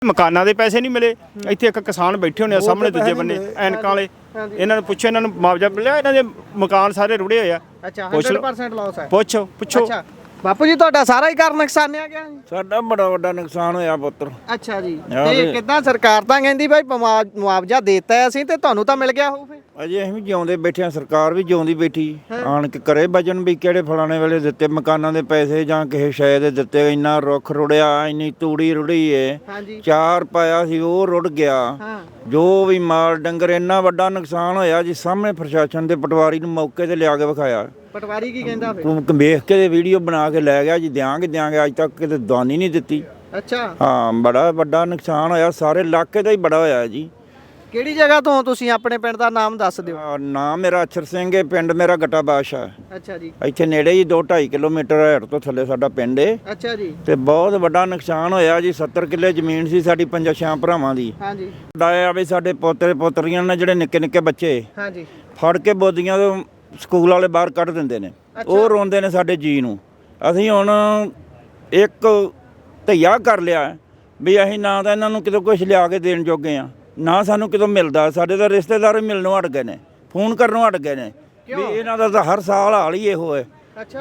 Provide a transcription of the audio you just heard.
ਮਕਾਨਾਂ ਦੇ ਪੈਸੇ ਨਹੀਂ ਮਿਲੇ। ਇੱਥੇ ਇੱਕ ਕਿਸਾਨ ਬੈਠੇ ਹੋਣੇ ਆ ਸਾਹਮਣੇ ਦੂਜੇ ਬੰਨੇ ਐਨਕਾਂ ਵਾਲੇ, ਇਹਨਾਂ ਨੂੰ ਪੁੱਛੋ ਇਹਨਾਂ ਨੂੰ ਮੁਆਵਜ਼ਾ ਮਿਲਿਆ? ਇਹਨਾਂ ਦੇ ਮਕਾਨ ਸਾਰੇ ਰੁੜੇ ਹੋਏ ਆ। ਅੱਛਾ 100% ਲਾਸ ਹੈ। ਪੁੱਛੋ। ਅੱਛਾ ਬਾਪੂ ਜੀ ਤੁਹਾਡਾ ਸਾਰਾ ਹੀ ਘਰ ਨੁਕਸਾਨਿਆ ਗਿਆ ਜੀ? ਸਾਡਾ ਬੜਾ ਵੱਡਾ ਨੁਕਸਾਨ ਹੋਇਆ ਪੁੱਤਰ। ਅੱਛਾ ਜੀ ਤੇ ਕਿੱਦਾਂ ਸਰਕਾਰ ਤਾਂ ਕਹਿੰਦੀ ਭਾਈ ਮੁਆਵਜ਼ਾ ਦੇਤਾ ਅਸੀਂ ਤੇ ਤੁਹਾਨੂੰ ਤਾਂ ਮਿਲ ਗਿਆ ਹੋਊ ਫੇ? ਅਜੇ ਅਸੀਂ ਵੀ ਜਿਉਂਦੇ ਬੈਠੇ ਆ, ਸਰਕਾਰ ਵੀ ਜਿਉਂਦੀ ਬੈਠੀ ਆਣ ਕੇ ਕਰੇ ਵਜਨ ਵੀ ਕਿਹੜੇ ਫਲਾਣੇ ਵੇਲੇ ਦਿੱਤੇ ਮਕਾਨਾਂ ਦੇ ਪੈਸੇ ਜਾਂ ਕਿਸੇ ਸ਼ੈ ਦੇ ਦਿੱਤੇ। ਇੰਨਾ ਰੁੱਖ ਰੁੜਿਆ, ਇੰਨੀ ਤੂੜੀ ਰੁੜੀ ਏ, ਚਾਰ ਪਾਇਆ ਸੀ ਉਹ ਰੁੜ ਗਿਆ। ਜੋ ਵੀ ਮਾਲ ਡੰਗਰ, ਇੰਨਾ ਵੱਡਾ ਨੁਕਸਾਨ ਹੋਇਆ ਜੀ। ਸਾਹਮਣੇ ਪ੍ਰਸ਼ਾਸਨ ਦੇ ਪਟਵਾਰੀ ਨੂੰ ਮੌਕੇ ਤੇ ਲਿਆ ਕੇ ਵਿਖਾਇਆ। ਪਟਵਾਰੀ ਕੀ ਕਹਿੰਦਾ ਫੇ? ਤੂੰ ਵੇਖ ਕੇ ਵੀਡੀਓ ਬਣਾ ਕੇ ਲੈ ਗਿਆ ਜੀ, ਦਿਆਂਗੇ ਅੱਜ ਤੱਕ ਕਿਤੇ ਦਾਨੀ ਨਹੀਂ ਦਿੱਤੀ। ਅੱਛਾ ਹਾਂ ਬੜਾ ਵੱਡਾ ਨੁਕਸਾਨ ਹੋਇਆ, ਸਾਰੇ ਇਲਾਕੇ ਦਾ ਹੀ ਬੜਾ ਹੋਇਆ ਜੀ। ਕਿਹੜੀ ਜਗ੍ਹਾ ਤੋਂ ਤੁਸੀਂ? ਆਪਣੇ ਪਿੰਡ ਦਾ ਨਾਮ ਦੱਸ ਦਿਓ। ਨਾਮ ਮੇਰਾ ਅਛਰ ਸਿੰਘ ਹੈ, ਪਿੰਡ ਮੇਰਾ ਗਟਾ ਬਾਦਸ਼ਾਹ। ਅੱਛਾ ਜੀ ਇੱਥੇ ਨੇੜੇ ਹੀ 2-2.5 ਕਿਲੋਮੀਟਰ ਹੇਠ ਤੋਂ ਥੱਲੇ ਸਾਡਾ ਪਿੰਡ ਹੈ। ਅੱਛਾ ਜੀ ਤੇ ਬਹੁਤ ਵੱਡਾ ਨੁਕਸਾਨ ਹੋਇਆ ਜੀ। 70 ਕਿੱਲੇ ਜ਼ਮੀਨ ਸੀ ਸਾਡੀ 5-6 ਭਰਾਵਾਂ ਦੀ। ਹਾਂਜੀ ਡਾਇਆ ਵੀ ਸਾਡੇ ਪੋਤੇ ਪੋਤਰੀਆਂ ਨੇ ਜਿਹੜੇ ਨਿੱਕੇ ਨਿੱਕੇ ਬੱਚੇ ਹਾਂਜੀ ਫੜ ਕੇ ਬੋਦੀਆਂ ਤੋਂ ਸਕੂਲ ਵਾਲੇ ਬਾਹਰ ਕੱਢ ਦਿੰਦੇ ਨੇ। ਉਹ ਰੋਂਦੇ ਨੇ ਸਾਡੇ ਜੀ ਨੂੰ। ਅਸੀਂ ਹੁਣ ਇੱਕ ਧਈਆ ਕਰ ਲਿਆ ਵੀ ਅਸੀਂ ਨਾ ਤਾਂ ਇਹਨਾਂ ਨੂੰ ਕਿਤੇ ਕੁਝ ਲਿਆ ਕੇ ਦੇਣ ਜੋਗੇ ਆ, ਨਾ ਸਾਨੂੰ ਕਿਤੋਂ ਮਿਲਦਾ। ਸਾਡੇ ਤਾਂ ਰਿਸ਼ਤੇਦਾਰ ਮਿਲਣੋਂ ਹਟ ਗਏ ਨੇ, ਫੋਨ ਕਰਨੋਂ ਹਟ ਗਏ ਨੇ ਵੀ ਇਹਨਾਂ ਦਾ ਤਾਂ ਹਰ ਸਾਲ ਹਾਲ ਹੀ ਇਹੋ ਹੈ।